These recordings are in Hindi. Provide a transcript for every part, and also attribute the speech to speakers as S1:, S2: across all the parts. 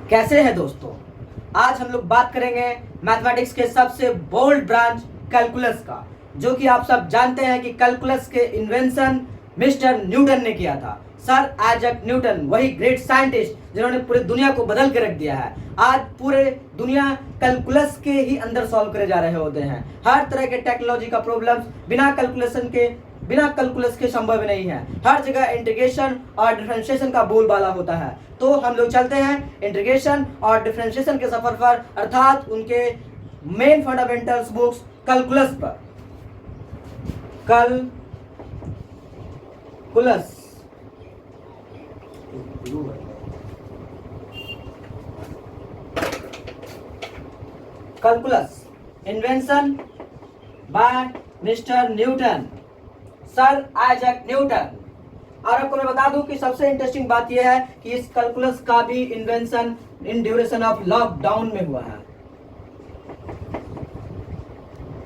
S1: कैसे हैं दोस्तों। आज हम लोग बात करेंगे मैथमेटिक्स के सबसे बोल्ड ब्रांच कैलकुलस का, जो कि आप सब जानते हैं कि कैलकुलस के इन्वेंशन मिस्टर न्यूटन ने किया था। सर आइजैक न्यूटन, वही ग्रेट साइंटिस्ट जिन्होंने पूरी दुनिया को बदल के रख दिया है। आज पूरे दुनिया कैलकुलस के ही अंदर सॉल्व करे जा रहे होते हैं। हर तरह के टेक्नोलॉजी का प्रॉब्लम्स बिना कैलकुलस के संभव नहीं है। हर जगह इंटीग्रेशन और डिफरेंशिएशन का बोलबाला होता है। तो हम लोग चलते हैं इंटीग्रेशन और डिफरेंशिएशन के सफर पर, अर्थात उनके मेन फंडामेंटल्स बुक्स कैलकुलस पर। Calculus invention by mister Newton, sir Isaac Newton. और आपको मैं बता दूं कि सबसे इंटरेस्टिंग बात यह है कि इस कैलकुलस का भी invention in duration of lockdown में हुआ है।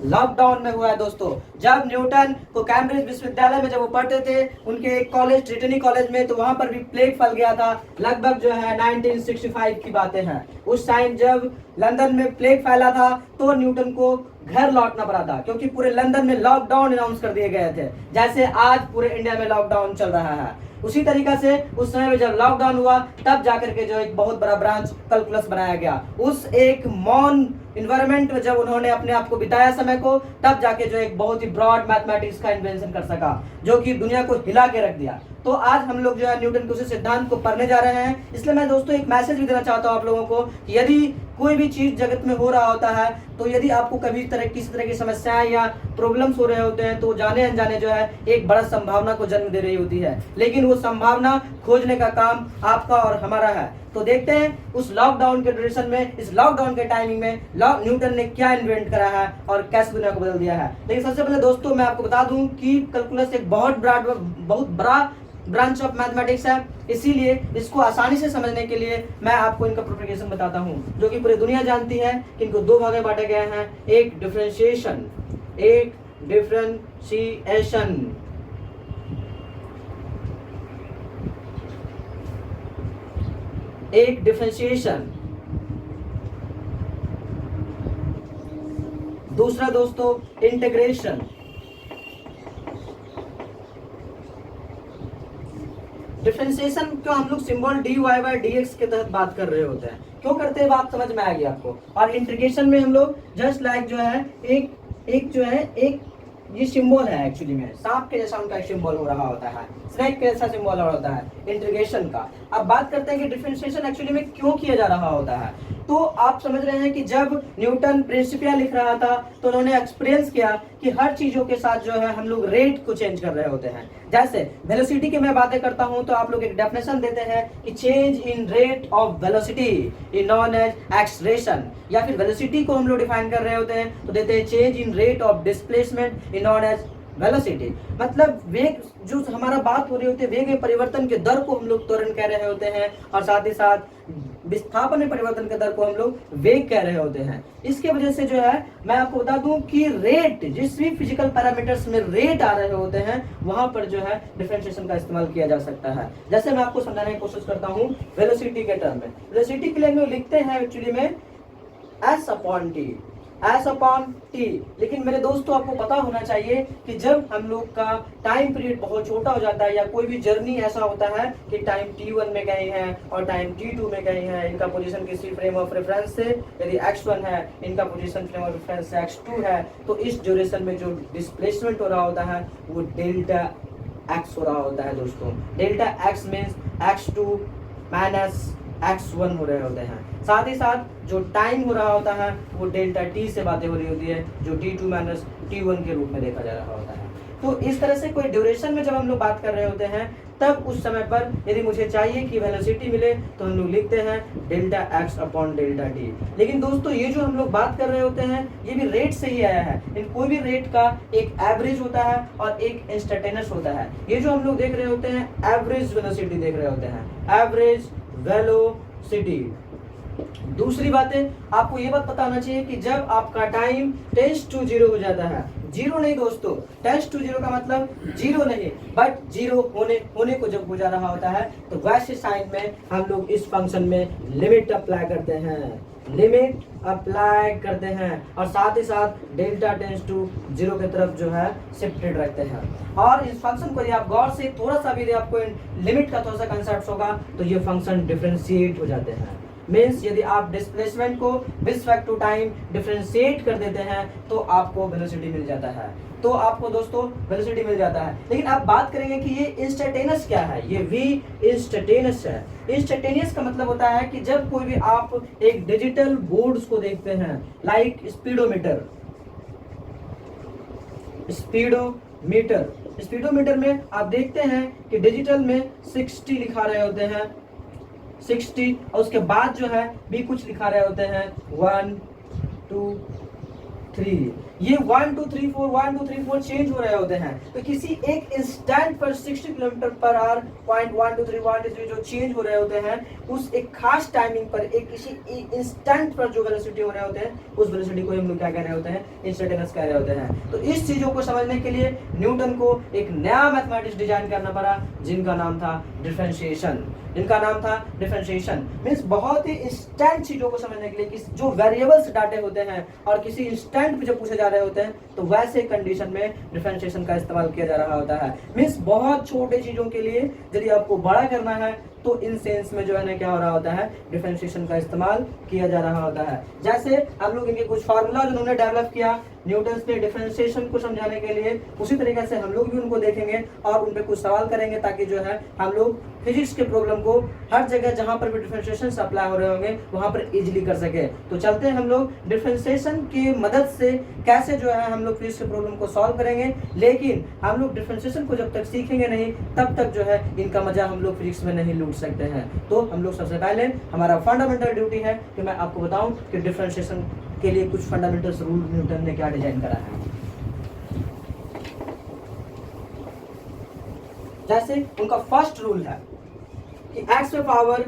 S1: लॉकडाउन में हुआ है दोस्तों। जब न्यूटन को कैम्ब्रिज विश्वविद्यालय में जब वो पढ़ते थे, उनके एक कॉलेज ट्रिनिटी कॉलेज में, तो वहां पर भी प्लेग फैल गया था। लगभग जो है 1965 की बातें हैं। उस टाइम जब लंदन में प्लेग फैला था तो न्यूटन को घर लौटना पड़ा था, क्योंकि पूरे लंदन में लॉकडाउन अनाउंस कर दिए गए थे, जैसे आज पूरे इंडिया में लॉकडाउन चल रहा है। उसी तरीका से उस समय में जब लॉकडाउन हुआ तब जाकर के जो एक बहुत बड़ा ब्रांच कैलकुलस बनाया गया। उस एक मौन इन्वायरमेंट में जब उन्होंने अपने आप को बिताया समय को, तब जाके जो एक बहुत ही ब्रॉड मैथमेटिक्स का इन्वेंशन कर सका, जो कि दुनिया को हिला के रख दिया। तो आज हम लोग जो है न्यूटन के उसी सिद्धांत को पढ़ने जा रहे हैं। इसलिए मैं दोस्तों एक मैसेज भी देना चाहता हूँ आप लोगों को कि यदि कोई भी चीज जगत में हो रहा होता है, तो यदि आपको कभी किसी तरह की समस्याएं या प्रॉब्लम्स हो रहे होते हैं, तो जाने अनजाने जो है एक बड़ा संभावना को जन्म दे रही होती है। लेकिन वो संभावना खोजने का काम आपका और हमारा है। तो देखते हैं उस लॉकडाउन के ड्यूरेशन में, इस लॉकडाउन के टाइमिंग में न्यूटन ने क्या इन्वेंट करा है और कैसे दुनिया को बदल दिया है। लेकिन सबसे पहले दोस्तों मैं आपको बता दूं कि कैलकुलस एक बहुत बड़ा ब्रांच ऑफ मैथमेटिक्स है। इसीलिए इसको आसानी से समझने के लिए मैं आपको इनका प्रोपेगेशन बताता हूं, जो कि पूरी दुनिया जानती है कि इनको दो भाग में बांटे गए हैं। एक डिफरेंशिएशन दूसरा दोस्तों इंटीग्रेशन। डिफरेंशिएशन को हम लोग सिंबल dy/dx के तहत बात कर रहे होते हैं। क्यों करते हैं, बात समझ में आएगी आपको। और इंटीग्रेशन में हम लोग जस्ट लाइक जो है एक ये सिंबल है, एक्चुअली में सांप के जैसा उनका एक सिंबल हो रहा होता है, स्नेक के जैसा सिंबल होता है इंटीग्रेशन का। अब बात करते हैं कि डिफरेंशिएशन एक्चुअली में क्यों किया जा रहा होता है। तो आप समझ रहे हैं कि जब न्यूटन प्रिंसिपिया लिख रहा था तो उन्होंने एक्सपीरियंस किया कि हर चीजों के साथ जो है हम लोग रेट को चेंज कर रहे होते हैं। जैसे वेलोसिटी की मैं बातें करता हूं तो आप लोग एक डेफिनेशन देते हैं कि change in rate of velocity is known as acceleration, या फिर वेलोसिटी को हम लोग डिफाइन कर रहे होते हैं तो देते हैं change in rate of displacement is known as velocity. मतलब वेग, जो हमारा बात हो रही होती है वेग में परिवर्तन के दर को हम लोग त्वरण कह रहे होते हैं, और साथ ही साथ विस्थापन में परिवर्तन के दर को हम लोग वेग कह रहे होते हैं। इसके वजह से जो है मैं आपको बता दूं कि रेट, जिस भी फिजिकल पैरामीटर्स में रेट आ रहे होते हैं वहां पर जो है डिफरेंशिएशन का इस्तेमाल किया जा सकता है। जैसे मैं आपको समझाने की कोशिश करता हूं वेलोसिटी के टर्म में। वेलोसिटी के लिए हम लोग लिखते हैं एक्चुअली में S अपॉन टी। लेकिन मेरे दोस्तों आपको पता होना चाहिए कि जब हम लोग का टाइम पीरियड बहुत छोटा हो जाता है, या कोई भी जर्नी ऐसा होता है कि टाइम t1 में गए हैं और टाइम t2 में गए हैं, इनका पोजीशन किसी फ्रेम ऑफ रेफरेंस से, यदि x1 है इनका पोजीशन फ्रेम ऑफ रेफरेंस से x2 है, तो इस ड्यूरेशन में जो डिस्प्लेसमेंट हो रहा होता है वो डेल्टा x हो रहा होता है दोस्तों। Delta x means x2 minus x1 हो रहे होते हैं। साथ ही साथ जो टाइम हो रहा होता है वो डेल्टा t से बातें हो रही होती है, जो t2 माइनस t1 के रूप में देखा जा रहा होता है। तो इस तरह से कोई ड्यूरेशन में जब हम लोग बात कर रहे होते हैं, तब उस समय पर यदि मुझे चाहिए कि वेलोसिटी मिले तो हम लोग लिखते हैं delta x upon delta t। लेकिन दोस्तों ये जो हम लोग बात कर रहे होते हैं ये भी रेट से ही आया है। इन कोई भी रेट का एक एवरेज होता है और एक इंस्टेंटेनियस होता है। ये जो हम लोग देख रहे होते हैं एवरेज वेलोसिटी देख रहे होते हैं, एवरेज वेलोसिटी। दूसरी बात है, आपको ये बात पता होना चाहिए कि जब आपका टाइम टेंड्स टू 0 हो जाता है, जीरो नहीं दोस्तों, टेंस टू जीरो का मतलब जीरो नहीं, बट जीरो होने को जब बुझा रहा होता है तो वैसे साइन में हम लोग इस फंक्शन में लिमिट अप्लाई करते हैं, लिमिट अप्लाई करते हैं और साथ ही साथ डेल्टा टेंस टू जीरो की तरफ जो है शिफ्टेड रखते हैं। और इस फंक्शन को यदि आप गौर से थोड़ा सा भी आपको लिमिट का थोड़ा सा कंसेप्ट होगा तो ये फंक्शन डिफरेंशिएट हो जाते हैं। मीन्स यदि आप डिस्प्लेसमेंट को with respect to time differentiate कर देते हैं तो आपको वेलोसिटी मिल जाता है, तो आपको दोस्तों वेलोसिटी मिल जाता है। लेकिन अब बात करेंगे कि ये इंस्टेंटेनियस क्या है, ये वी इंस्टेंटेनियस है। इंस्टेंटेनियस का मतलब होता है कि जब कोई भी आप एक डिजिटल बोर्ड्स को देखते हैं, लाइक स्पीडोमीटर, स्पीडोमीटर में आप देखते हैं कि डिजिटल में 60 लिखा रहे होते हैं, 60, और उसके बाद जो है भी कुछ लिखा रहे होते हैं 1 2 3, ये 1 2 3 4 1 2 3 4 चेंज हो रहे होते हैं। तो किसी एक इंस्टेंट पर 60 किलोमीटर पर आवर पॉइंट 1 2 3 1 2 3 जो चेंज हो रहे होते हैं, उस एक खास टाइमिंग पर एक किसी इंस्टेंट पर जो वेलोसिटी हो रहे होते हैं, उस वेलोसिटी को हम लोग क्या कह रहे होते हैं, इंस्टेंटेनियस कह रहे होते हैं। तो इस चीजों को समझने के लिए न्यूटन को एक नया मैथमेटिक्स डिजाइन करना पड़ा जिनका नाम था डिफरेंशिएशन। इनका नाम था डिफरेंशिएशन। मींस बहुत ही इंस्टेंट चीजों को समझने के लिए कि जो वेरिएबल्स डाटे होते हैं और किसी इंस्टेंट पे जो पूछे जा रहे होते हैं, तो वैसे कंडीशन में डिफरेंशिएशन का इस्तेमाल किया जा रहा होता है। मींस बहुत छोटे चीजों के लिए यदि आपको बड़ा करना है तो इन सेंस में जो है ना क्या हो रहा होता है, डिफरेंशिएशन का इस्तेमाल किया जा रहा होता है। जैसे हम लोग इनके कुछ फार्मूला जिन्होंने डेवलप किया न्यूटन ने डिफरेंशिएशन को समझाने के लिए, उसी तरीके से हम लोग भी उनको देखेंगे और उन पे कुछ सवाल करेंगे ताकि जो है हम लोग फिजिक्स के प्रॉब्लम को हर जगह जहां पर भी डिफरेंशिएशन अप्लाई हो रहे होंगे वहां पर इजीली कर सके। तो चलते हैं हम लोग डिफरेंशिएशन की मदद से कैसे जो है हम लोग फिजिक्स के प्रॉब्लम को सॉल्व करेंगे। लेकिन हम लोग डिफरेंशिएशन को जब तक सीखेंगे नहीं तब तक जो है इनका मजा हम लोग फिजिक्स में नहीं लूट सकते हैं। तो हम लोग सबसे पहले हमारा फंडामेंटल ड्यूटी है कि मैं आपको बताऊं कि डिफरेंशिएशन के लिए कुछ फंडामेंटल रूल न्यूटन ने क्या डिजाइन करा है। जैसे उनका फर्स्ट रूल है कि x पे पावर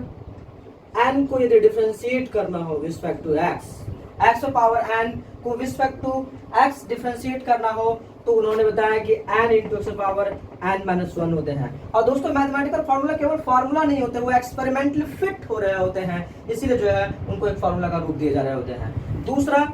S1: n को यदि डिफरेंशिएट करना हो रिस्पेक्ट टू x पे पावर n को रिस्पेक्ट टू x डिफरेंशिएट करना हो तो उन्होंने बताया कि n into x power n-1 होते हैं। और दोस्तों मैथमेटिकल फार्मूला केवल फार्मूला नहीं होते, वो एक्सपेरिमेंटली फिट हो रहे होते हैं, इसीलिए जो है उनको एक फार्मूला का रूप दिए जा रहे होते हैं। दूसरा,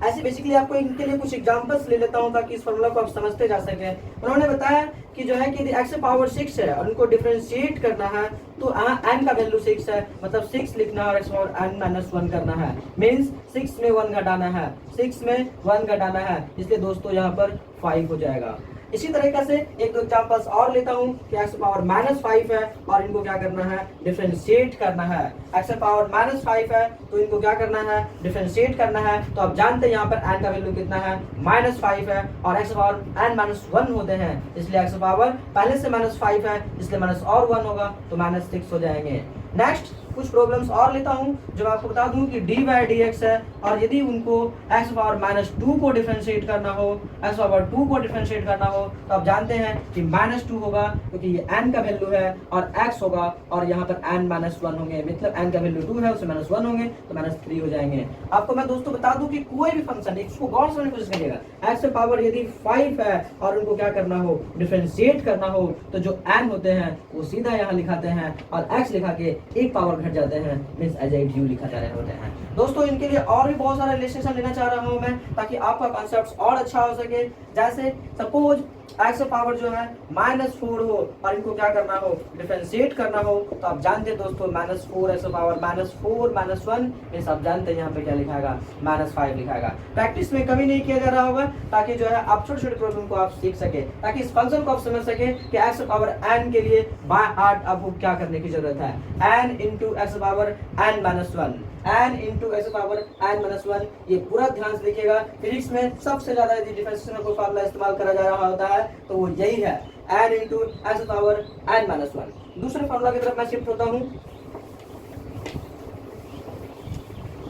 S1: ऐसे बेसिकली आपको इनके लिए कुछ एग्जांपल्स ले लेता हूं ताकि इस फार्मूला को आप समझते जा सके। उन्होंने बताया कि जो है कि यदि x पावर 6 है और उनको डिफरेंशिएट करना है तो n का वैल्यू 6 है, मतलब 6 लिखना है और x पावर n-1 करना है। मींस 6 में 1 घटाना है, 6 में 1 घटाना है, इसलिए दोस्तों यहाँ पर 5 हो जाएगा। इसी तरीके से एक दो एग्जांपल्स और लेता हूं कि x पावर -5 है और इनको क्या करना है, डिफरेंशिएट करना है। x पावर -5 है तो इनको क्या करना है, डिफरेंशिएट करना है। तो आप जानते हैं यहाँ पर n का वैल्यू कितना है, -5 है और x पावर n-1 होते हैं, इसलिए x पावर पहले से -5 है इसलिए माइनस और 1 होगा तो -6 हो जाएंगे। नेक्स्ट कुछ प्रॉब्लम्स और लेता हूं जो आपको बता दूं कि dy/dx है और यदि उनको x पावर -2 को डिफरेंशिएट करना हो, x पावर 2 को डिफरेंशिएट करना हो तो आप जानते हैं कि -2 होगा क्योंकि ये n का वैल्यू है और x होगा और यहाँ पर n-1 होंगे, मतलब n का वैल्यू 2 है उससे -1 होंगे तो -3 हो जाएंगे। आपको मैं दोस्तों बता दूं कि कोई भी फंक्शन इसको गौर से समझने की कोशिश करिएगा, x पावर यदि 5 है और उनको क्या करना हो, डिफरेंशिएट करना हो तो जो n होते हैं वो सीधा यहाँ लिखाते हैं और x लिखा के एक पावर घट जाते हैं, मींस एज इट यू लिखा जा रहे होते हैं। दोस्तों इनके लिए और भी बहुत सारे रिलेशंस लेना चाह रहा हूं मैं ताकि आपका कॉन्सेप्ट और अच्छा हो सके। जैसे सपोज x पावर जो है -4 हो और इनको क्या करना हो, डिफरेंशिएट करना हो तो आप जानते हैं दोस्तों -4 x पावर -4 -1 मींस आप जानते हैं यहाँ पे क्या लिखाएगा, -5 लिखाएगा। प्रैक्टिस में कमी नहीं किया जा रहा होगा ताकि जो है आप छोटे छोटे प्रॉब्लम को आप सीख सके, ताकि इस फंक्शन को आप समझ सके कि x पावर n के लिए बाय हार्ट आपको क्या करने की जरूरत है, n into x power n-1, n into x power n-1। ये पूरा ध्यान से देखिएगा, फिजिक्स में सबसे ज्यादा यदि डिफरेंशिएशन का फार्मूला इस्तेमाल करा जा रहा होता है तो वो यही है, n into x power n-1। दूसरे फार्मूला की तरफ मैं शिफ्ट होता हूँ।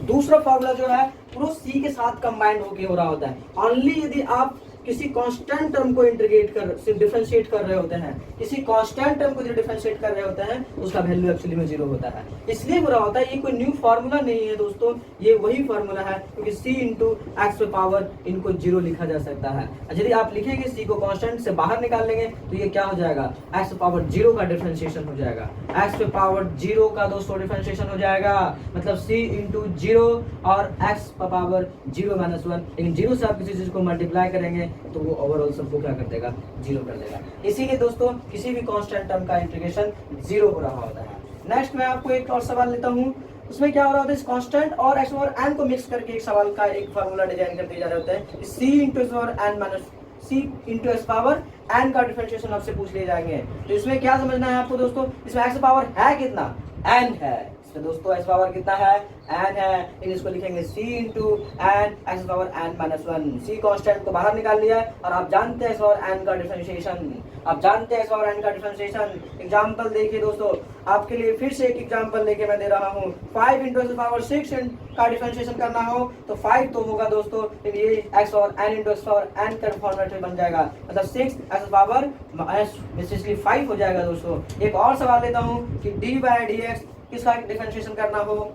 S1: दूसरा फार्मूला जो है पूरा c के साथ कंबाइंड होके हो रहा होता है। ओनली यदि आप किसी कांस्टेंट टर्म को इंटीग्रेट कर सिर्फ डिफरेंशिएट कर रहे होते हैं, किसी कांस्टेंट टर्म को जो डिफरेंशिएट कर रहे होते हैं उसका वैल्यू एक्चुअली में 0 होता है। इसलिए बुरा होता है, ये कोई न्यू फार्मूला नहीं है दोस्तों, ये वही फार्मूला है, क्योंकि c इंटू एक्स पे पावर इनको 0 लिखा जा सकता है। यदि आप लिखेंगे c को कांस्टेंट से बाहर निकाल लेंगे तो ये क्या हो जाएगा, एक्स पे पावर 0 का डिफरेंशिएशन हो जाएगा, एक्स पे पावर 0 का दोस्तों डिफरेंशिएशन हो जाएगा, मतलब c इंटू 0 और एक्स पे पावर 0 माइनस 1। लेकिन 0 से आप किसी चीज को मल्टीप्लाई करेंगे तो वो ओवरऑल सबको क्या कर देगा, 0 कर देगा। इसीलिए दोस्तों किसी भी कांस्टेंट टर्म का इंटीग्रेशन 0 हो रहा होता है। नेक्स्ट मैं आपको एक और सवाल लेता हूँ, उसमें क्या हो रहा होता है, इस कांस्टेंट और एक्स पावर एन को मिक्स करके एक सवाल का एक फार्मूला डिजाइन कर दिया जा रहा होता है। c into x power n minus c into x power n का डिफरेंशिएशन आपसे पूछ लिए जाएंगे। तो इसमें क्या समझना है आपको दोस्तों, इसमें एक्स पावर है कितना, n है। इसमें दोस्तों एक्स पावर कितना है, n है। इन इसको लिखेंगे c into n x power n minus 1। c constant को बाहर निकाल लिया है और आप जानते हैं एक्स पावर n का डिफरेंशिएशन, आप जानते हैं एक्स पावर n का डिफरेंशिएशन। एग्जांपल देखिए दोस्तों, आपके लिए फिर से एक एग्जांपल लेके मैं दे रहा हूँ। 5 इंटू एक्स पावर 6 का डिफरेंशिएशन करना हो तो 5 तो होगा दोस्तों, लेकिन ये x power n into x power n का फॉर्मेट में बन जाएगा, मतलब 6 एक्स पावर बेसिकली 5 हो जाएगा दोस्तों। एक और सवाल लेता हूँ कि डी बाई डी एक्स किसका डिफरेंशिएशन करना हो,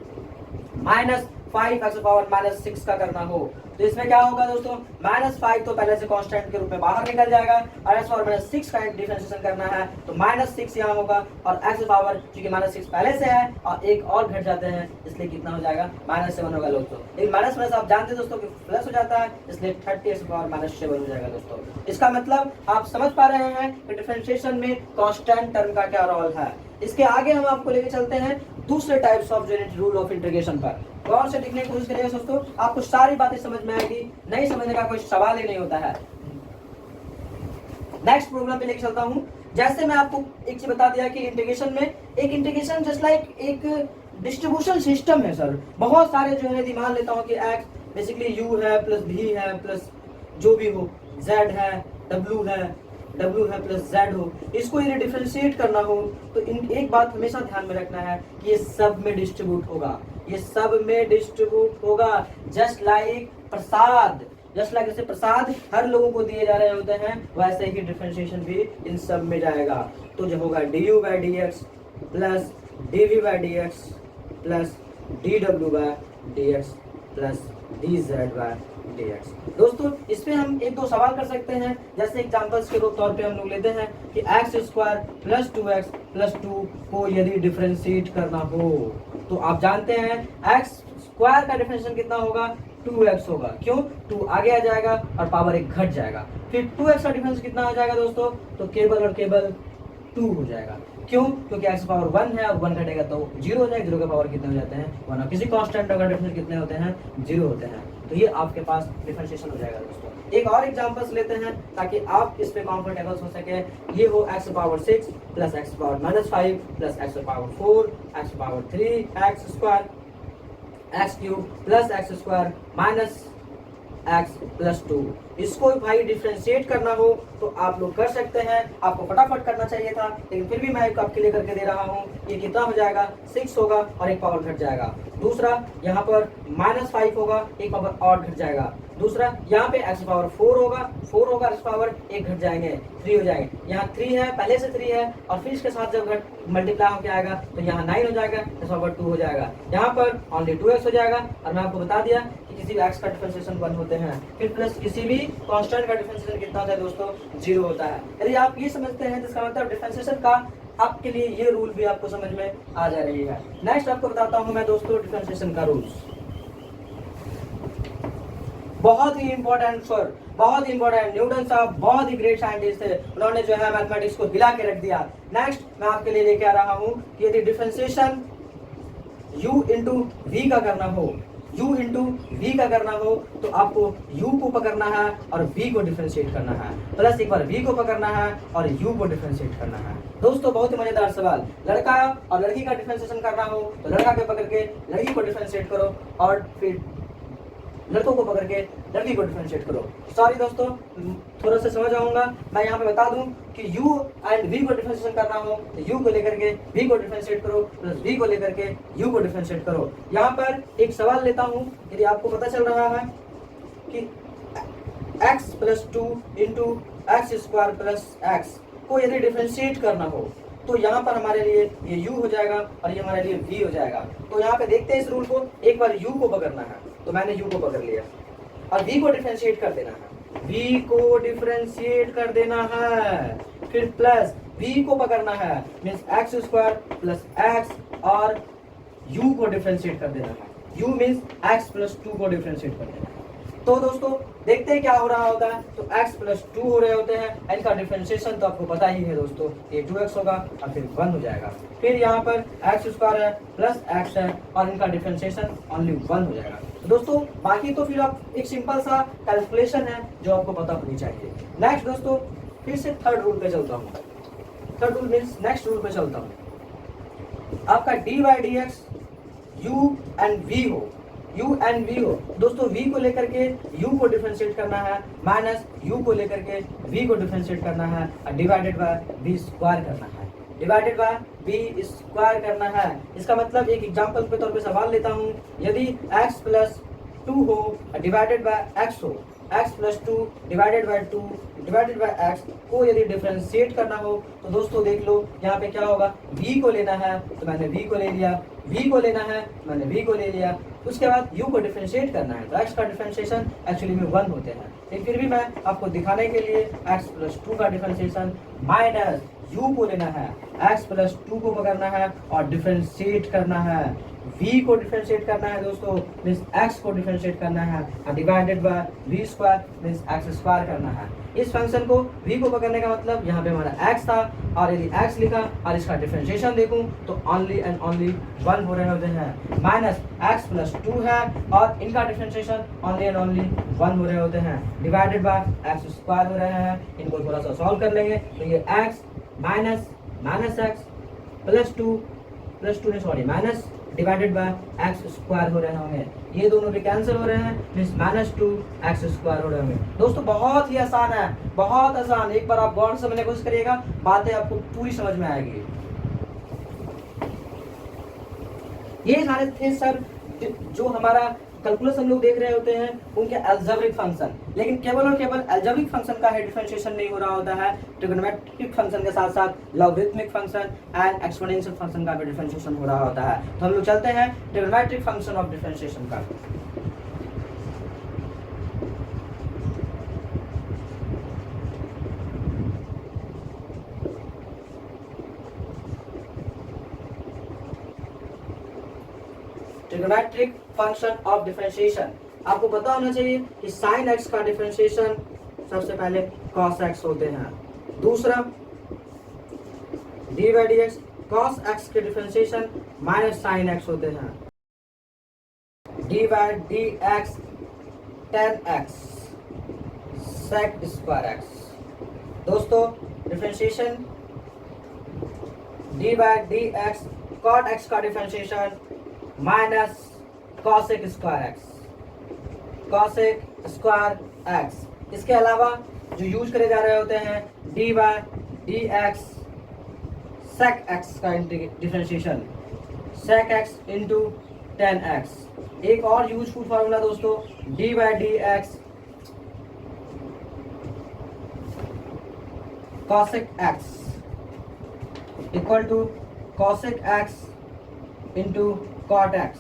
S1: माइनस 5 एक्स पावर माइनस 6 का करना हो तो इसमें क्या होगा दोस्तों, माइनस 5 तो पहले से कांस्टेंट के रूप में बाहर निकल जाएगा और एक्स पावर माइनस 6 का डिफरेंशिएशन करना है तो माइनस 6 यहाँ होगा और एक्स पावर क्योंकि माइनस 6 पहले से है और एक और घट जाते हैं इसलिए कितना हो जाएगा, माइनस 7 होगा दोस्तों। लेकिन माइनस प्लस आप जानते हैं दोस्तों कि प्लस हो जाता है, इसलिए 30 एक्स पावर माइनस 7 हो जाएगा दोस्तों। इसका मतलब आप समझ पा रहे हैं कि डिफरेंशिएशन में कांस्टेंट टर्म का क्या रोल है। इसके आगे हम आपको लेके चलते हैं दूसरे types of unit rule of integration पर। गौर से देखने की कोशिश करिएगा दोस्तों, आपको सारी बातें समझ में आएगी, नहीं समझने का कोई सवाल ही नहीं होता है। नेक्स्ट प्रोग्राम पे लेके चलता हूं। जैसे मैं आपको एक चीज बता दिया कि इंटीग्रेशन में एक इंटीग्रेशन जस्ट लाइक एक डिस्ट्रीब्यूशन सिस्टम है सर। बहुत सारे जो है मान लेता हूं कि एक्स बेसिकली यू है प्लस भी है प्लस जो भी हो, जेड है, डब्ल्यू है प्लस जेड हो, इसको यदि डिफरेंशिएट करना हो तो इन एक बात हमेशा ध्यान में रखना है कि ये सब में डिस्ट्रीब्यूट होगा, ये सब में डिस्ट्रीब्यूट होगा। जस्ट लाइक प्रसाद, जस्ट लाइक जैसे प्रसाद हर लोगों को दिए जा रहे होते हैं वैसे ही डिफरेंशिएशन भी इन सब में जाएगा। तो जो होगा d u by d x plus d v by d x plus d डब्ल्यू by d x plus d z by dx। दोस्तों इस पे हम एक दो सवाल कर सकते हैं। जैसे एग्जांपल्स के तौर पे हम लोग लेते हैं कि x square plus 2x plus 2 को यदि डिफरेंशिएट करना हो तो आप जानते हैं एक्स स्क्वायर का डिफरेंशिएशन कितना होगा, 2x होगा। क्यों, 2 आगे आ जाएगा और पावर 1 घट जाएगा, फिर 2x का डिफरेंस कितना हो जाएगा दोस्तों, तो केवल और केवल 2 हो जाएगा। क्यों, क्योंकि x पावर 1 है और 1 घटेगा तो 0 हो जाएगा, 0 का पावर कितने हो जाते हैं 1 और किसी कांस्टेंट का डिफरेंस कितने होते हैं 0 होते हैं। तो ये आपके पास डिफरेंशिएशन हो जाएगा दोस्तों। एक और एग्जांपल्स लेते हैं ताकि आप इस पे कंफर्टेबल हो सके। ये हो x power 6 plus x power minus 5 plus x power 4 x power 3 x square x cube plus x square minus x plus 2। इसको भाई डिफरेंशिएट करना हो तो आप लोग कर सकते हैं, आपको फटाफट करना चाहिए था लेकिन फिर भी मैं एक आपके लिए करके दे रहा हूँ। ये कितना हो जाएगा, 6 होगा और एक पावर घट जाएगा। दूसरा यहाँ पर -5 होगा, एक पावर और घट जाएगा। दूसरा यहाँ पे x पावर 4 होगा x पावर 1 घट जाएंगे, 3 हो जाएंगे। यहाँ 3 है, पहले से 3 है और फिर इसके साथ जब घट मल्टीप्लाई होकर आएगा तो यहाँ 9 हो जाएगा, x पावर 2 हो जाएगा। यहाँ पर ओनली 2x हो जाएगा और मैं आपको बता दिया कि किसी भी x का डिफरेंशिएशन 1 होते हैं, फिर प्लस किसी भी कांस्टेंट का डिफरेंशिएशन कितना होता है दोस्तों, 0 होता है। यदि आप ये समझते हैं जिसका मतलब डिफरेंशिएशन का आपके लिए ये रूल भी आपको समझ में आ जा रही है। नेक्स्ट आपको बताता हूँ मैं दोस्तों डिफरेंशिएशन का रूल्स। बहुत ही इंपॉर्टेंट सर, बहुत ही इंपॉर्टेंट। न्यूटन साहब बहुत ही ग्रेट साइंटिस्ट थे, उन्होंने जो है मैथमेटिक्स को हिला के रख दिया। नेक्स्ट मैं आपके लिए लेके आ रहा हूँ कि यदि डिफरेंशिएशन u इंटू वी का करना हो, u इंटू वी का करना हो तो आपको u को पकड़ना है और v को डिफरेंशिएट करना है, प्लस एक बार v को पकड़ना है और u को डिफरेंशिएट करना है। दोस्तों बहुत ही मजेदार सवाल, लड़का और लड़की का डिफरेंशिएशन करना हो तो लड़का के पकड़ के लड़की को डिफरेंशिएट करो और फिर लड़कों को पकड़ के लड़की को डिफरेंशिएट करो। सॉरी दोस्तों थोड़ा सा समझ आऊंगा। मैं यहाँ पे बता दूं कि u एंड v को डिफरेंशिएट करना हो तो u को लेकर के v को डिफरेंशिएट करो प्लस v को लेकर के u को डिफरेंशिएट करो। यहाँ पर एक सवाल लेता हूँ, यदि आपको पता चल रहा है कि x plus 2 into x square plus x को यदि डिफ्रेंशिएट करना हो तो यहाँ पर हमारे लिए ये u हो जाएगा और ये हमारे लिए v हो जाएगा। तो यहाँ पे देखते हैं इस रूल को, एक बार u को पकड़ना है तो मैंने u को पकड़ लिया और v को डिफ्रेंशिएट कर देना है, v को डिफ्रेंशिएट कर देना है, फिर प्लस v को पकड़ना है means x square plus x और u को डिफ्रेंशिएट कर देना है, u मीन्स x प्लस 2 को डिफ्रेंशिएट कर देना है। तो दोस्तों देखते हैं क्या हो रहा होता है, तो x प्लस 2 हो रहे होते हैं, इनका डिफ्रेंशिएशन तो आपको पता ही है दोस्तों, ये 2x होगा और फिर 1 हो जाएगा, फिर यहाँ पर एक्स स्क्वायर है प्लस एक्स है और इनका डिफ्रेंशिएशन ओनली 1 हो जाएगा। तो दोस्तों बाकी तो फिर आप एक सिंपल सा कैलकुलेशन है जो आपको पता होनी चाहिए। नेक्स्ट दोस्तों फिर से थर्ड रूल पे चलता हूँ, third rule means next rule पे चलता हूँ। आपका d by d x u and v हो, u एंड v हो दोस्तों, v को लेकर के u को डिफरेंशिएट करना है माइनस u को लेकर के v को डिफरेंशिएट करना है और डिवाइडेड बाय v स्क्वायर करना है, डिवाइडेड बाय v स्क्वायर करना है। इसका मतलब एक एग्जांपल के तौर पे सवाल लेता हूँ, यदि x प्लस 2 हो डिवाइडेड बाय x हो, x plus 2 divided by 2 divided by x को यदि डिफरेंशिएट करना हो तो दोस्तों देख लो यहाँ पे क्या होगा, v को लेना है तो मैंने v को ले लिया, v को लेना है मैंने v को ले लिया, उसके बाद u को डिफरेंशिएट करना है तो x का डिफरेंशिएशन एक्चुअली में 1 होते हैं, लेकिन फिर भी मैं आपको दिखाने के लिए x प्लस 2 का डिफरेंशिएशन माइनस u को लेना है, x प्लस 2 को पकड़ना है और डिफरेंशिएट करना है, v को डिफरेंशिएट करना है दोस्तों मीन्स x को डिफरेंशिएट करना है और divided by v square means x square करना है। इस फंक्शन को v को पकड़ने का मतलब यहाँ पे हमारा x था और यदि x लिखा और इसका डिफरेंशिएशन देखूं तो ओनली एंड ओनली 1 हो रहे होते हैं, माइनस x प्लस 2 है और इनका डिफरेंशिएशन ओनली एंड ओनली 1 हो रहे होते हैं, डिवाइडेड बाय x स्क्वायर हो रहे हैं। इनको थोड़ा सा सॉल्व कर लेंगे तो ये x minus minus x plus 2 sorry minus divided by x square हो रहे होंगे, ये दोनों भी कैंसिल हो रहे हैं मीन्स माइनस 2 एक्स स्क्वायर हो रहे होंगे। दोस्तों बहुत ही आसान है, बहुत आसान, एक बार आप गौर से समझने की कोशिश करिएगा, बातें आपको पूरी समझ में आएगी। ये सारे थे सर जो हमारा कैलकुलस हम लोग देख रहे होते हैं उनके अलजेब्रिक फंक्शन, लेकिन केवल और केवल अलजेब्रिक फंक्शन का है डिफरेंशिएशन नहीं हो रहा होता है, ट्रिग्नोमेट्रिक फंक्शन के साथ साथ logarithmic function and exponential function का भी डिफरेंशिएशन हो रहा होता है। तो हम लोग चलते हैं ट्रिग्नोमेट्रिक फंक्शन ऑफ डिफरेंशिएशन का। ट्रिग्नोमेट्रिक फंक्शन ऑफ डिफरेंशिएशन आपको पता होना चाहिए कि साइन एक्स का डिफरेंशिएशन सबसे पहले कॉस एक्स होते हैं, दूसरा d by d x cos x के डिफरेंशिएशन माइनस साइन एक्स होते हैं, d by d x tan x sec square x. दोस्तों differentiation d by d x cot x का differentiation minus cosec square x, cosec square x. इसके अलावा जो यूज करे जा रहे होते हैं d by d x sec x का differentiation sec x into tan x. एक और यूजफुल फार्मूला दोस्तों D by d x cosec x equal to cosec x into cot x,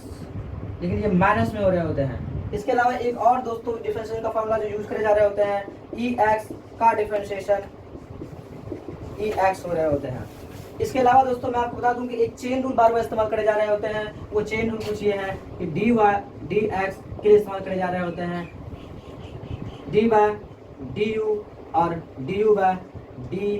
S1: लेकिन ये माइनस में हो रहे होते हैं। इसके अलावा एक और दोस्तों डिफरेंशिएशन का फार्मूला जो यूज करे जा रहे होते हैं ई एक्स का डिफरेंशिएशन ई एक्स हो रहे होते हैं। इसके अलावा दोस्तों मैं आपको बता दूं कि एक चेन रूल बार बार इस्तेमाल करे जा रहे होते हैं, वो चेन रूल कुछ ये है कि डी वाई डी एक्स के लिए इस्तेमाल करे जा रहे होते हैं डी बाय डी यू और d u by d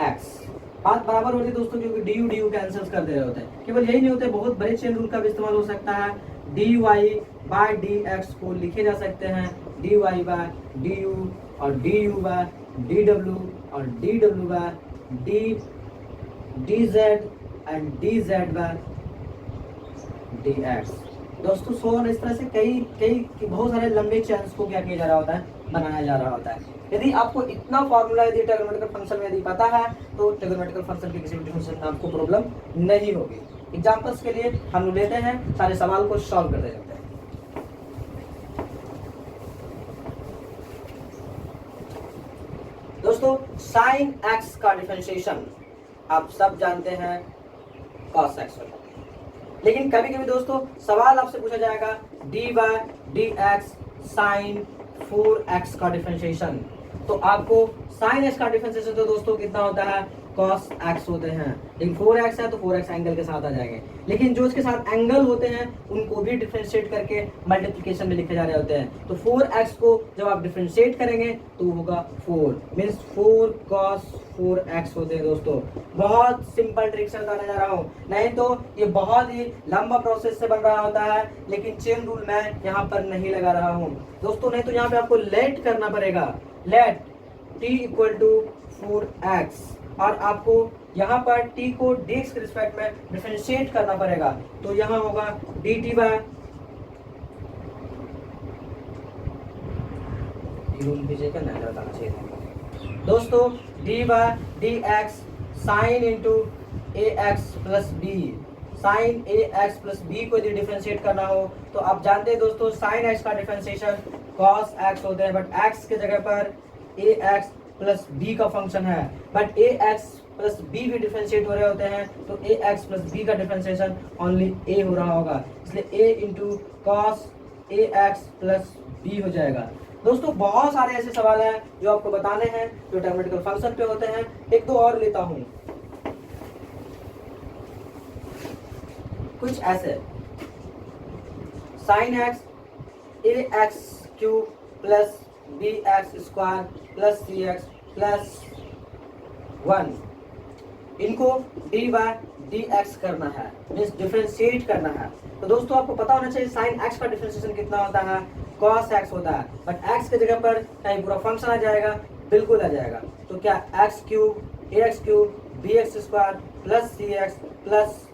S1: x. बात बराबर होती है दोस्तों क्योंकि डी यू कैंसिल कर दे रहे होते हैं। केवल यही नहीं होते, बहुत बड़े चेन रूल का भी इस्तेमाल हो सकता है, d y by d x को लिखे जा सकते हैं d y by d u और डी यू बाय डी डब्ल्यू और डी डब्ल्यू by d z and d z by d x. दोस्तों सो इस तरह से कई बहुत सारे लंबे चेन्स को क्या किया जा रहा होता है, बनाया जा रहा होता है। यदि आपको इतना फार्मूला यदि ट्रिग्नोमेट्रिकल फंक्शन में यदि पता है तो ट्रिग्नोमेट्रिकल फंक्शन के किसी भी डिफरेंशिएशन में आपको प्रॉब्लम नहीं होगी। एग्जांपल्स के लिए हम लोग लेते हैं, सारे सवाल को सॉल्व करते जाते हैं। साइन एक्स का डिफरेंशिएशन आप सब जानते हैं कॉस एक्स होता है। लेकिन कभी कभी दोस्तों सवाल आपसे पूछा जाएगा dy dx साइन 4x का डिफरेंशिएशन, तो आपको साइन x का डिफरेंशिएशन तो दोस्तों कितना होता है cos x होते हैं, लेकिन 4x है तो 4x एंगल के साथ आ जाएंगे। लेकिन जो इसके साथ एंगल होते हैं उनको भी डिफरेंशिएट करके मल्टीप्लिकेशन में लिखे जा रहे होते हैं। तो 4x को जब आप डिफरेंशिएट करेंगे तो होगा 4 मीन्स 4 cos 4x होते हैं दोस्तों। बहुत सिंपल ट्रिक से बताने जा रहा हूँ, नहीं तो ये बहुत ही लंबा प्रोसेस से बन रहा होता है, लेकिन चेन रूल मैं यहाँ पर नहीं लगा रहा हूँ दोस्तों। नहीं तो यहाँ पे आपको लेट करना पड़ेगा, late t equal to 4x, और आपको यहाँ पर t को dx के रिस्पेक्ट में डिफरेंशिएट करना पड़ेगा। तो यहाँ होगा dt बाय दोस्तों d by dx sine into ax plus b. Sine ax plus b को यदि डिफरेंशिएट करना हो तो आप जानते हैं दोस्तों साइन x का डिफरेंशिएशन cos x होता है, बट x के जगह पर ax प्लस बी का फंक्शन है, बट ax प्लस बी भी डिफरेंशिएट हो रहे होते हैं, तो ax प्लस बी का डिफरेंशिएशन ओनली a हो रहा होगा, इसलिए a into cos ax plus b हो जाएगा। दोस्तों बहुत सारे ऐसे सवाल हैं जो आपको बताने हैं जो ट्रिग्नोमेट्रिकल फंक्शन पे होते हैं। एक दो और लेता हूं, कुछ ऐसे sine x ax cube plus bx square plus cx plus 1, इनको dy बाय dx करना है, मीन्स डिफरेंशिएट करना है। तो दोस्तों आपको पता होना चाहिए साइन x का डिफरेंशिएशन कितना होता है, cos x होता है, बट x के जगह पर कहीं पूरा फंक्शन आ जाएगा, बिल्कुल आ जाएगा। तो क्या x cube ax cube bx square plus cx plus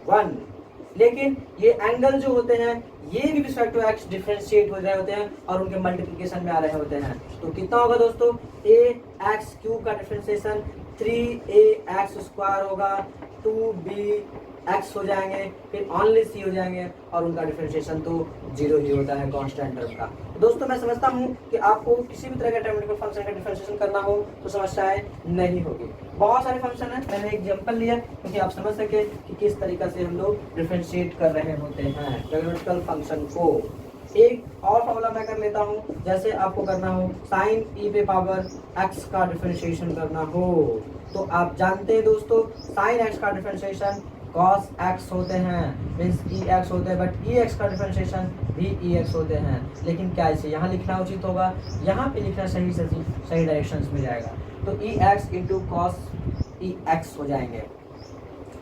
S1: 1, लेकिन ये एंगल जो होते हैं ये भी रिस्पेक्ट टू x डिफरेंशिएट हो रहे होते हैं और उनके मल्टीप्लिकेशन में आ रहे होते हैं। तो कितना होगा दोस्तों, ax क्यूब का डिफरेंशिएशन 3ax स्क्वायर होगा, 2bx हो जाएंगे, फिर ओनली c हो जाएंगे, और उनका डिफरेंशिएशन तो 0 ही होता है कांस्टेंट टर्म का। तो दोस्तों मैं समझता हूँ कि आपको किसी भी तरह का ट्रिग्नोमेट्रिकल फंक्शन का डिफरेंशिएशन करना हो तो समस्याएं नहीं होगी। बहुत सारे फंक्शन है, मैंने एक एग्जांपल लिया क्योंकि आप समझ सके कि किस तरीके से हम लोग डिफरेंशिएट कर रहे होते हैं ट्रिग्नोमेट्रिकल फंक्शन को। एक और फॉर्मूला मैं कर लेता हूँ, जैसे आपको करना हो साइन e पे पावर x का डिफरेंशिएशन करना हो, तो आप जानते हैं दोस्तों साइन x का डिफरेंशिएशन cos x होते हैं, मीन्स ex होते हैं, बट ex का डिफरेंशिएशन भी ex होते हैं। लेकिन क्या इसे यहाँ लिखना उचित होगा, यहाँ पे लिखना सही डायरेक्शंस में जाएगा, तो ex इंटू cos ex हो जाएंगे।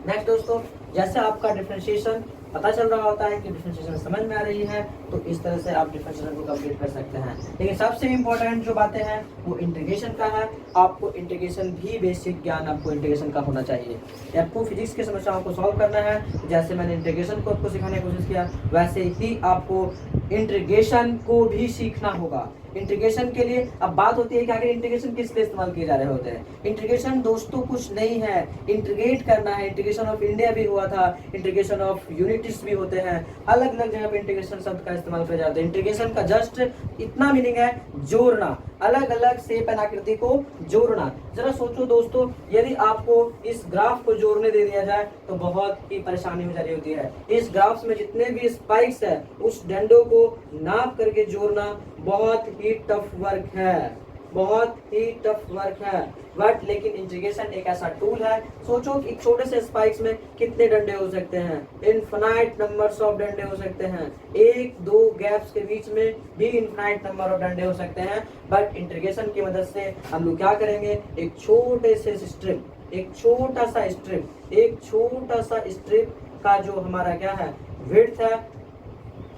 S1: नेक्स्ट दोस्तों, जैसे आपका डिफरेंशिएशन पता चल रहा होता है कि डिफरेंशिएशन समझ में आ रही है, तो इस तरह से आप डिफरेंशिएशन को कंप्लीट कर सकते हैं। लेकिन सबसे इंपॉर्टेंट जो बातें हैं वो इंटीग्रेशन का है। आपको इंटीग्रेशन भी बेसिक ज्ञान आपको इंटीग्रेशन का होना चाहिए। आपको फिजिक्स की समस्याओं को सॉल्व करना है, जैसे मैंने इंटीग्रेशन को आपको सिखाने की कोशिश किया, वैसे ही आपको इंटीग्रेशन को भी सीखना होगा। इंटीग्रेशन के लिए अब बात होती है कि आखिर इंटीग्रेशन किस लिए इस्तेमाल किए जा रहे होते हैं। इंटीग्रेशन दोस्तों कुछ नहीं है, इंटीग्रेट करना है। इंटीग्रेशन ऑफ इंडिया भी हुआ था, इंटीग्रेशन ऑफ यूनिट्स भी होते हैं, अलग अलग जगह पे इंटीग्रेशन शब्द का इस्तेमाल किया जाता है। इंटीग्रेशन का जस्ट इतना मीनिंग है जोड़ना, अलग अलग शेप एंड आकृति को जोड़ना। जरा सोचो दोस्तों, यदि आपको इस ग्राफ को जोड़ने दे दिया जाए तो बहुत ही परेशानी हो जा रही होती है। इस ग्राफ में जितने भी स्पाइक्स है उस डंडों को नाप करके जोड़ना बहुत ही टफ वर्क है, बहुत ही टफ वर्क है। बट लेकिन इंटीग्रेशन एक ऐसा टूल है, सोचो कि एक छोटे से स्पाइक्स में कितने डंडे हो सकते हैं, इनफिनाइट नंबर्स ऑफ डंडे हो सकते हैं, एक दो गैप्स के बीच में भी इनफिनाइट नंबर ऑफ डंडे हो सकते हैं। बट इंटीग्रेशन की मदद से हम लोग क्या करेंगे, एक छोटे से स्ट्रिप, एक छोटा सा स्ट्रिप का जो हमारा क्या है विड्थ है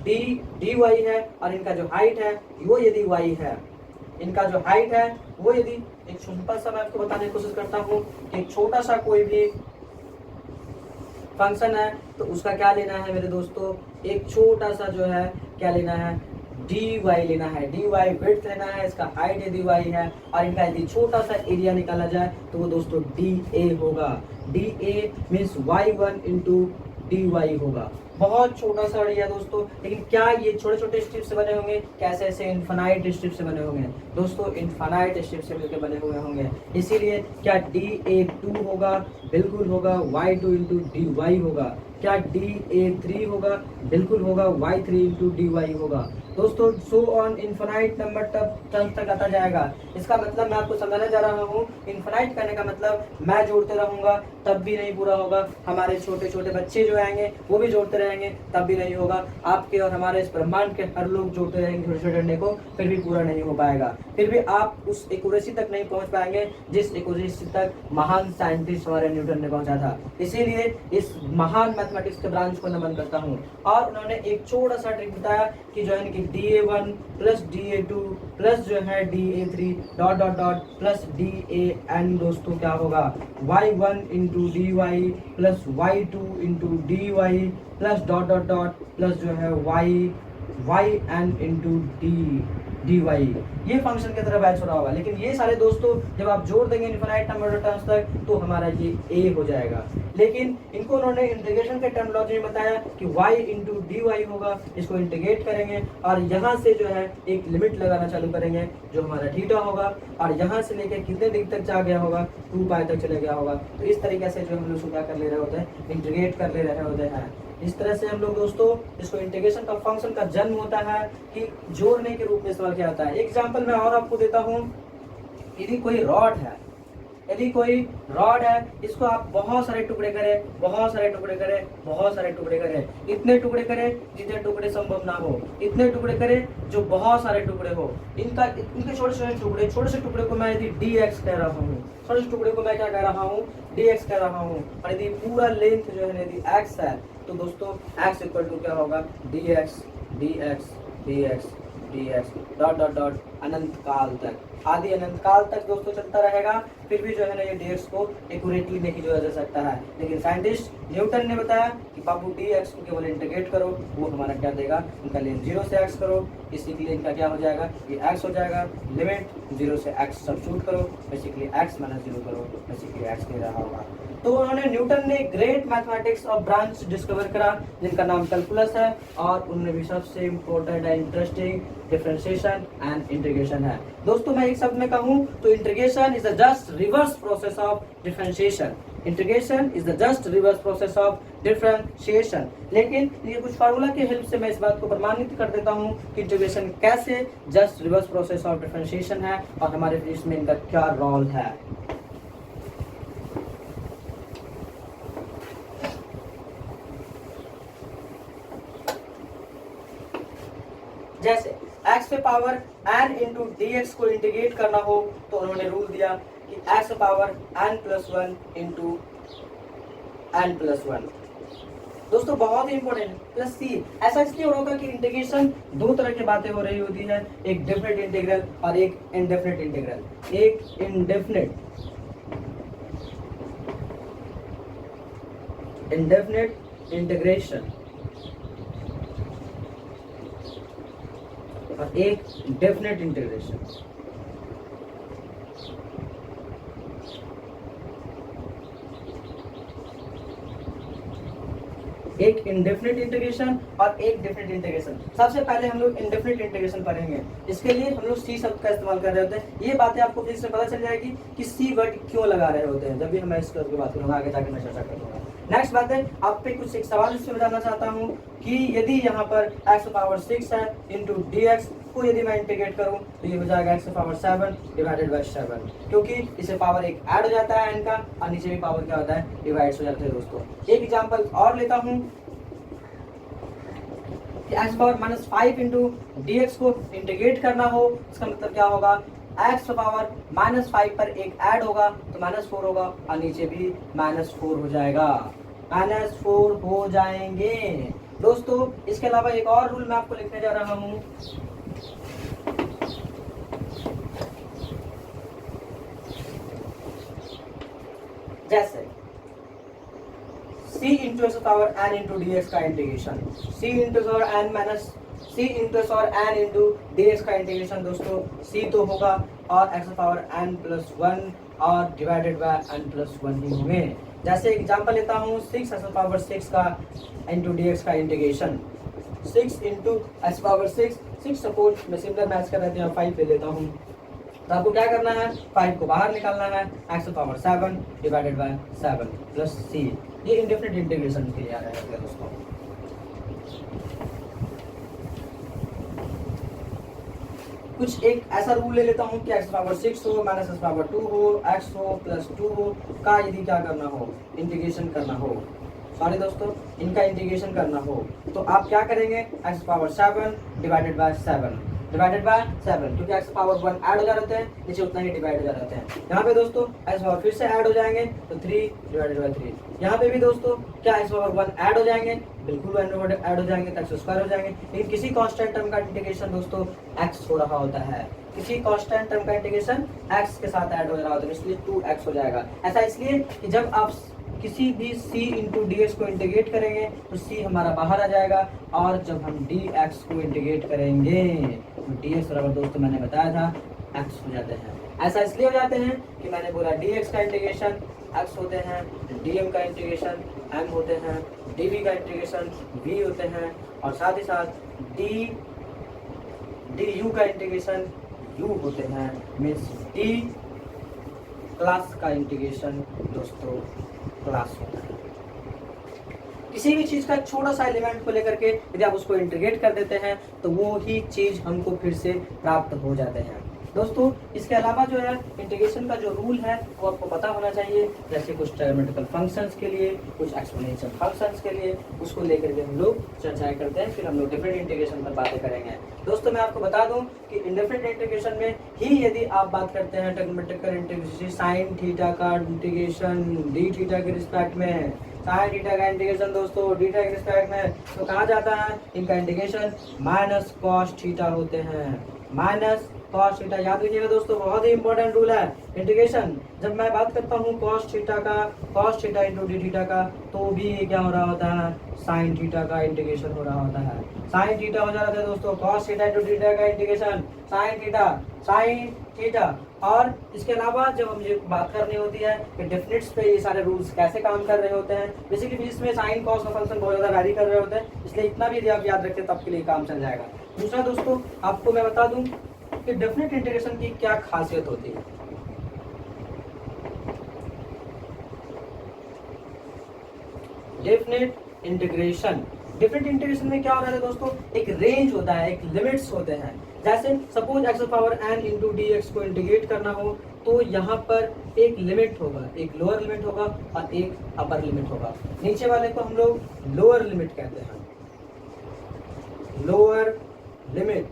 S1: dy है, और इनका जो हाइट है वो यदि y है, इनका जो हाइट है वो यदि, एक सिंपल सा मैं आपको बताने की कोशिश करता हूँ, एक छोटा सा कोई भी फंक्शन है तो उसका क्या लेना है मेरे दोस्तों, एक छोटा सा जो है क्या लेना है, dy लेना है, dy विड्थ लेना है, इसका हाइट यदि y है, और इनका यदि छोटा सा एरिया निकाला जाए तो वो दोस्तों dA होगा। dA means y1 into dy होगा। बहुत छोटा सा एरिया दोस्तों, लेकिन क्या ये छोटे छोटे स्ट्रिप से बने होंगे? कैसे ऐसे इनफाइनाइट स्ट्रिप से बने होंगे दोस्तों, इनफाइनाइट स्ट्रिप से मिलकर बने हुए होंगे। इसीलिए क्या DA2 होगा? बिल्कुल होगा। Y2 इंटू dy होगा। क्या DA3 होगा? बिल्कुल होगा। Y3 इंटू dy होगा दोस्तों। So on infinite number terms तक आता जाएगा। इसका मतलब मैं आपको समझाने जा रहा हूँ, इनफाइनाइट करने का मतलब मैं जोड़ते रहूंगा तब भी नहीं पूरा होगा, हमारे छोटे छोटे बच्चे जो आएंगे वो भी जोड़ते रहेंगे तब भी नहीं होगा, आपके और हमारे इस ब्रह्मांड के हर लोग जोड़ते रहेंगे छोटे छोटे अंडे को, फिर भी पूरा नहीं हो पाएगा। फिर भी आप उस एक्यूरेसी तक नहीं पहुंच पाएंगे जिस एक्यूरेसी तक महान साइंटिस्ट हमारे न्यूटन ने पहुंचा था। इसीलिए इस महान मैथमेटिक्स के ब्रांच को नमन करता हूँ। और उन्होंने एक छोटा सा ट्रिक बताया कि जो है कि DA1 प्लस DA2 प्लस जो है DA3 dot dot dot plus DAN दोस्तों क्या होगा? Y1 into DY plus Y2 into DY plus dot dot dot plus जो है YN इंटू DY। ये फंक्शन की तरह बैच हो रहा होगा, लेकिन ये सारे दोस्तों जब आप जोड़ देंगे इनफाइनाइट नंबर ऑफ टर्म्स तक तो हमारा ये A हो जाएगा। लेकिन इनको उन्होंने इंटीग्रेशन के टर्मिनोलॉजी में बताया कि y इंटू dy होगा, इसको इंटीग्रेट करेंगे और यहाँ से जो है एक लिमिट लगाना चालू करेंगे जो हमारा थीटा होगा, और यहाँ से लेकर कितने डिग्री तक जा गया होगा? 2π तक चले गया होगा। तो इस तरीके से जो हम लोग क्या कर ले रहे होते हैं? इंटीग्रेट कर ले रहे होते हैं। इस तरह से हम लोग दोस्तों इसको इंटीग्रेशन का फंक्शन का जन्म होता है कि जोड़ने के रूप में इस्तेमाल किया जाता है। एग्जाम्पल मैं और आपको देता हूँ, यदि कोई रॉड है, इसको आप बहुत सारे टुकड़े करें, बहुत सारे टुकड़े करें, बहुत सारे टुकड़े करें, इतने टुकड़े करें जितने टुकड़े संभव ना हो, इतने टुकड़े करें जो बहुत सारे टुकड़े हो। इनके छोटे से टुकड़े को मैं यदि dx कह रहा हूँ, छोटे से टुकड़े को मैं क्या कह रहा हूँ? dx कह रहा हूँ। और यदि पूरा लेंथ जो है यदि x है तो दोस्तों x इक्वल टू क्या होगा? dx dx dx dx dot dot dot अनंत काल तक, आदि अनंत काल तक दोस्तों चलता रहेगा। फिर भी जो है ना ये dx को एक्यूरेटली नहीं जोड़ा जा सकता है, लेकिन साइंटिस्ट न्यूटन ने बताया कि बाबू dx को केवल इंटीग्रेट करो, वो हमारा क्या देगा? इनका लिमिट 0 से x करो, इसी के लिए इनका क्या हो जाएगा? ये x हो जाएगा। लिमिट 0 से x सब्स्टिट्यूट करो, बेसिकली x माइनस 0 करो, बेसिकली x दे रहा होगा। तो उन्होंने न्यूटन ने great mathematics of branch discover करा जिनका नाम कैलकुलस है, और उनमें भी सबसे important and interesting differentiation and integration है। दोस्तों मैं एक शब्द में कहूँ तो integration is the just reverse process of differentiation. Integration is the just reverse process of differentiation. लेकिन ये कुछ फार्मूला के हेल्प से मैं इस बात को प्रमाणित कर देता हूँ कि इंटीग्रेशन कैसे just reverse process of differentiation है और हमारे फिजिक्स में इनका क्या रोल है। जैसे x पे पावर n इंटू dx को इंटीग्रेट करना हो तो उन्होंने रूल दिया कि x पे पावर n+1 इंटू n+1। दोस्तों बहुत ही इंपॉर्टेंट प्लस c। ऐसा इसलिए हो रहा है कि इंटीग्रेशन दो तरह की बातें हो रही होती है, एक डेफिनेट इंटीग्रल और एक इनडेफिनेट इंटीग्रल। एक इनडेफिनेट इंटीग्रेशन और एक डेफिनेट इंटीग्रेशन। एक इनडेफिनेट इंटीग्रेशन और एक डेफिनेट इंटीग्रेशन। सबसे पहले हम लोग इनडेफिनेट इंटीग्रेशन पढ़ेंगे। इसके लिए हम लोग सी शब्द का इस्तेमाल कर रहे होते हैं। ये बातें आपको फिर से पता चल जाएगी कि सी वर्ड क्यों लगा रहे होते हैं जब भी हम इस की बात करूंगा, आगे जाकर मैं चर्चा करूंगा। नेक्स्ट बात है, आप पे कुछ एक सवाल इसमें बताना चाहता हूँ कि यदि यहाँ पर x पावर 6 है इंटू dx को यदि मैं इंटीग्रेट करूँ तो ये हो जाएगा x पावर 7 डिवाइडेड बाई 7, क्योंकि इसे पावर एक ऐड हो जाता है इनका और नीचे भी पावर क्या होता है? डिवाइड हो जाते हैं दोस्तों। एक एग्जाम्पल और लेता हूँ कि x पावर -5 इंटू dx को इंटीग्रेट करना हो, इसका मतलब क्या होगा? x पावर -5 पर एक ऐड होगा तो -4 होगा और नीचे भी -4 हो जाएगा, -4 हो जाएंगे दोस्तों। इसके अलावा एक और रूल मैं आपको लिखने जा रहा हूँ। जैसे c into s power n into dx का integration, c into power n minus c into s और n इंटू dx का इंटीग्रेशन दोस्तों c तो होगा और x पावर n+1 और डिवाइडेड बाय n+1 ही होंगे। जैसे एग्जांपल लेता हूँ 6 एक्स पावर 6 का इंटू डी एक्स का integration, 6 into x power 6 suppose मैं सिंपल मैच कर रहे थे 5 ले लेता हूँ, तो आपको क्या करना है 5 को बाहर निकालना है, x power 7 divided by 7 plus c. ये इंडेफिनिट इंटीग्रेशन के लिए आ रहा है दोस्तों। कुछ एक ऐसा रूल ले लेता हूँ कि एक्स पावर 6 हो माइनस एक्स पावर 2 हो, एक्स हो प्लस 2 हो का यदि क्या करना हो इंटीग्रेशन करना हो, सॉरी दोस्तों इनका इंटीग्रेशन करना हो, तो आप क्या करेंगे x power 7 divided by 7 divided by 7, क्योंकि एक्स पावर 1 ऐड हो जा रहे हैं नीचे उतना ही डिवाइड हो जा रहे हैं। यहाँ पे दोस्तों एक्स पावर फिर से ऐड हो जाएंगे तो 3 डिवाइडेड बाय 3। यहाँ पे भी दोस्तों क्या एक्स पावर 1 ऐड हो जाएंगे, बिल्कुल ऐड हो जाएंगे तो एक्स स्क्वायर हो जाएंगे। लेकिन किसी कांस्टेंट टर्म का इंटीग्रेशन दोस्तों एक्स हो रहा होता है, किसी कांस्टेंट टर्म का इंटीग्रेशन एक्स के साथ ऐड हो रहा होता है, इसलिए 2x हो जाएगा। ऐसा इसलिए कि जब आप किसी भी c इंटू डी एक्स को इंटीग्रेट करेंगे तो c हमारा बाहर आ जाएगा, और जब हम dx को इंटीग्रेट करेंगे तो dx बराबर दोस्तों मैंने बताया था x हो जाते हैं। ऐसा इसलिए हो जाते हैं कि मैंने बोला dx का इंटीग्रेशन x होते हैं, dm का इंटीग्रेशन m होते हैं, dv का इंटीग्रेशन v होते हैं, और साथ ही साथ du का इंटीग्रेशन u होते हैं, मीन्स d क्लास का इंटीग्रेशन दोस्तों क्लास होता है। किसी भी चीज का छोटा सा एलिमेंट को लेकर के यदि आप उसको इंटीग्रेट कर देते हैं तो वो ही चीज हमको फिर से प्राप्त हो जाते हैं दोस्तों। इसके अलावा जो है इंटीग्रेशन का जो रूल है वो आपको पता होना चाहिए, जैसे कुछ ट्रिग्नोमेट्रिकल फंक्शंस के लिए, कुछ एक्सपोनेंशियल फंक्शंस के लिए, उसको लेकर के हम लोग चर्चाएं करते हैं, फिर हम लोग डिफरेंट इंटीग्रेशन पर बातें करेंगे। दोस्तों मैं आपको बता दूं कि इंडेफिनिट इंटीग्रेशन में ही यदि आप बात करते हैं ट्रिग्नोमेट्रिकल इंटीग्रेशन साइन थीटा का इंटीग्रेशन डी थीटा के रिस्पेक्ट में, साइन थीटा का इंटीग्रेशन दोस्तों डी थीटा के रिस्पेक्ट में, तो कहा जाता है इनका इंटीग्रेशन माइनस कॉस थीटा होते हैं, माइनस कॉस थीटा। याद रखिएगा दोस्तों बहुत ही इंपॉर्टेंट रूल है इंटीग्रेशन। जब मैं बात करता हूँ कॉस थीटा का, cos theta into d theta का, तो भी क्या हो रहा होता है साइन थीटा का इंटीग्रेशन हो रहा होता है। साइन थीटा हो जा रहा था दोस्तों cos theta into d theta का integration sine theta, sine theta. और इसके अलावा जब हम ये बात करनी होती है कि डेफिनेट्स पे ये सारे रूल्स कैसे काम कर रहे होते हैं, बेसिकली इसमें साइन कॉस का फंक्शन बहुत ज़्यादा वैरी कर रहे होते हैं, इसलिए इतना भी यदि आप याद रखते हैं तो आपके लिए काम चल जाएगा। दूसरा दोस्तों आपको मैं बता दूं कि डेफिनेट इंटीग्रेशन की क्या खासियत होती है। डेफिनेट इंटीग्रेशन, डेफिनेट इंटीग्रेशन में क्या हो रहा है दोस्तों, एक रेंज होता है, एक लिमिट्स होते हैं। जैसे suppose x power n into D x को इंटीग्रेट करना हो तो यहाँ पर एक लिमिट होगा, एक लोअर लिमिट होगा और एक अपर लिमिट होगा। नीचे वाले को हम लोग लोअर लिमिट कहते हैं, लोअर लिमिट,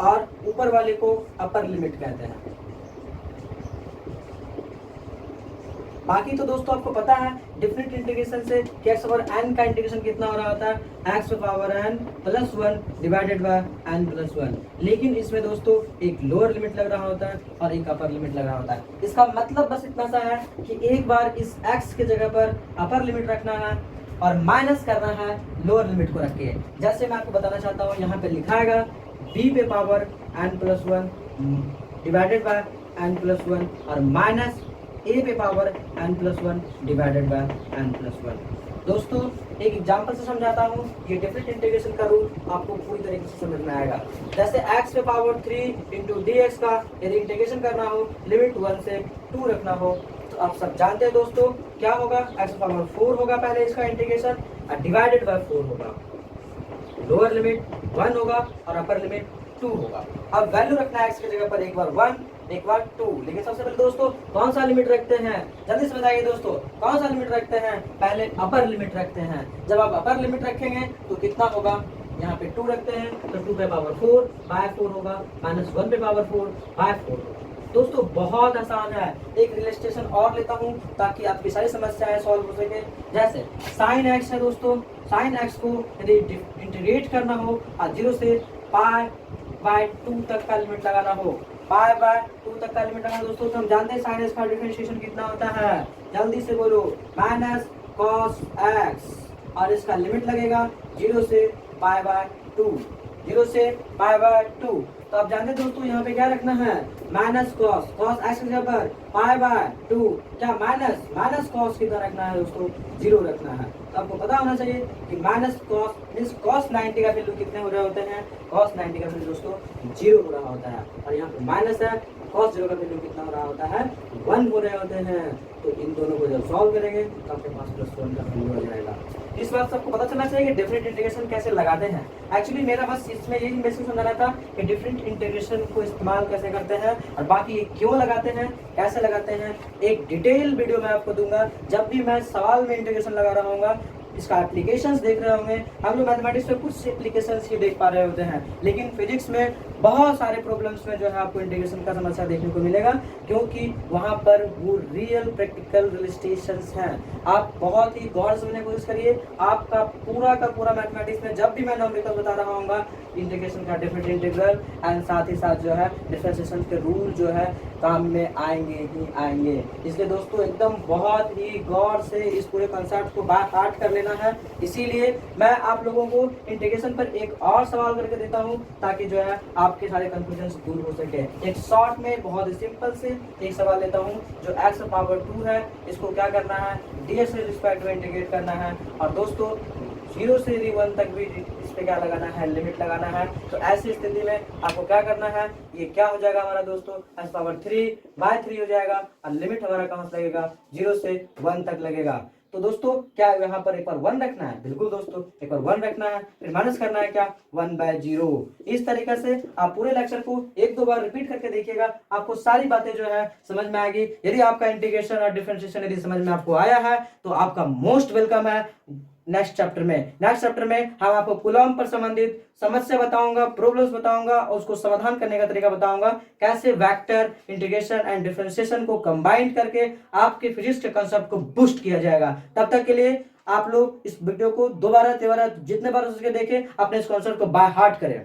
S1: और ऊपर वाले को अपर लिमिट कहते हैं। बाकी तो दोस्तों आपको पता है डिफरेंट इंटीग्रेशन से कि एक्स पावर n का इंटीग्रेशन कितना हो रहा होता है x power n plus 1 divided by n plus 1, लेकिन इसमें दोस्तों एक लोअर लिमिट लग रहा होता है और एक अपर लिमिट लग रहा होता है। इसका मतलब बस इतना सा है कि एक बार इस x के जगह पर अपर लिमिट रखना है और माइनस करना है लोअर लिमिट को रख के। जैसे मैं आपको बताना चाहता हूँ यहाँ पे लिखाएगा b पे power n plus 1 divided by n plus 1 और माइनस a पे power n plus 1 divided by n plus 1। दोस्तों एक एग्जांपल से समझाता हूँ, ये डिफरेंट इंटीग्रेशन का रूल आपको पूरी तरीके से समझ में आएगा। जैसे x पे पावर 3 इंटू डी एक्स का यदि इंटीग्रेशन करना हो, लिमिट 1 से 2 रखना हो, तो आप सब जानते हैं दोस्तों क्या होगा, x पावर 4 होगा पहले इसका इंटीग्रेशन और डिवाइडेड बाय 4 होगा, लोअर लिमिट 1 होगा और अपर लिमिट 2 होगा। अब वैल्यू रखना है x की जगह पर एक बार 1 एक बार 2, लेकिन सबसे पहले दोस्तों कौन सा लिमिट रखते हैं, जल्दी से बताइए दोस्तों कौन सा लिमिट रखते हैं, पहले अपर लिमिट रखते हैं। जब आप अपर लिमिट रखेंगे तो कितना होगा, यहाँ पे 2 रखते हैं तो 2 पे पावर 4 बाय 4 होगा, माइनस 1 पे पावर 4 बाय 4 होगा। दोस्तों बहुत आसान है, एक रिलेस्टेशन और लेता हूँ ताकि आपकी सारी समस्याएं सॉल्व हो सके। जैसे साइन एक्स है दोस्तों, साइन एक्स को यदि इंटीग्रेट करना हो और 0 से पाई बाय 2 तक का लिमिट लगाना हो, पाई बाय 2 तक का लिमिट लगाना दोस्तों, तो हम जानते हैं साइन एक्स का डिफरेंशिएशन कितना होता है, जल्दी से बोलो, माइनस कॉस एक्स, और इसका लिमिट लगेगा 0 से पाई बाय 2। 0 से π/2। तो आप जानते हैं दोस्तों यहाँ पे क्या रखना है, माइनस कॉस, कॉस एक्स की जगह पर π/2 क्या माइनस कॉस कितना रखना है दोस्तों, 0 रखना है। तो आपको पता होना चाहिए कि माइनस कॉस मीन्स कॉस 90 का वैल्यू कितने हो रहे होते हैं, कॉस 90 का वैल्यू दोस्तों 0 हो रहा होता है, और यहाँ पे माइनस है, कॉस 0 का वैल्यू कितना हो रहा होता है, 1 हो रहे होते हैं। तो इन दोनों को जब सॉल्व करेंगे तो आपके पास +1 का वैल्यू हो जाएगा। इस बात से आपको पता चलना चाहिए कि डिफरेंट इंटीग्रेशन कैसे लगाते हैं। एक्चुअली मेरा बस इसमें यही मैसेज समझाना था कि डिफरेंट इंटीग्रेशन को इस्तेमाल कैसे करते हैं और बाकी ये क्यों लगाते हैं, कैसे लगाते हैं, एक डिटेल वीडियो मैं आपको दूंगा जब भी मैं सवाल में इंटीग्रेशन लगा रहा हूँ। इसका एप्लीकेशंस देख रहे होंगे, हम लोग मैथमेटिक्स में कुछ एप्लीकेशंस ही देख पा रहे होते हैं, लेकिन फिजिक्स में बहुत सारे प्रॉब्लम्स में जो है आपको इंटीग्रेशन का समस्या देखने को मिलेगा, क्योंकि वहाँ पर वो रियल प्रैक्टिकल रिलेशंस हैं। आप बहुत ही गौर से समझने की कोशिश करिए, आपका पूरा का पूरा मैथमेटिक्स में जब भी मैं न्यूमेरिकल बता रहा हूँ इंटीग्रेशन का डिफरेंट इंटीग्रल एंड साथ ही साथ जो है डिफरेंशिएशन के रूल जो है काम में आएंगे ही आएंगे। इसलिए दोस्तों एकदम बहुत ही गौर से इस पूरे कॉन्सेप्ट को बाय हार्ट कर लेना है। इसीलिए मैं आप लोगों को इंटीग्रेशन पर एक और सवाल करके देता हूं ताकि जो है आपके सारे कंफ्यूजन दूर हो सके। एक शॉर्ट में बहुत ही सिंपल से एक सवाल लेता हूं जो x⁻2 है, इसको क्या करना है, ds के रिस्पेक्ट में इंटीग्रेट करना है, और दोस्तों 0 से 1 तक भी इस पे क्या लगाना है, लिमिट लगाना है। तो ऐसी स्थिति में आपको क्या करना है, ये क्या हो जाएगा हमारा दोस्तों x⁻3/3 हो जाएगा, और लिमिट हमारा कहाँ से लगेगा, 0 से 1 तक लगेगा। तो दोस्तों क्या यहाँ पर एक बार 1 रखना है, बिल्कुल दोस्तों एक बार 1 रखना है, फिर माइनस करना है क्या, 1/0। इस तरीके से आप पूरे लेक्चर को 1-2 बार रिपीट करके देखिएगा, आपको सारी बातें जो है समझ में आएगी। यदि आपका इंटीग्रेशन और डिफरेंशिएशन यदि समझ में आपको आया है तो आपका मोस्ट वेलकम है नेक्स्ट चैप्टर में हम आपको कूलॉम पर संबंधित समस्या बताऊंगा, प्रॉब्लम्स बताऊंगा, और उसको समाधान करने का तरीका बताऊंगा, कैसे वेक्टर इंटीग्रेशन एंड डिफरेंशिएशन को कंबाइन करके आपके फिजिक्स के कांसेप्ट को बूस्ट किया जाएगा। तब तक के लिए आप लोग इस वीडियो को दोबारा जितने बार हो सके देखें, अपने इस कॉन्सेप्ट को बाय हार्ट करें।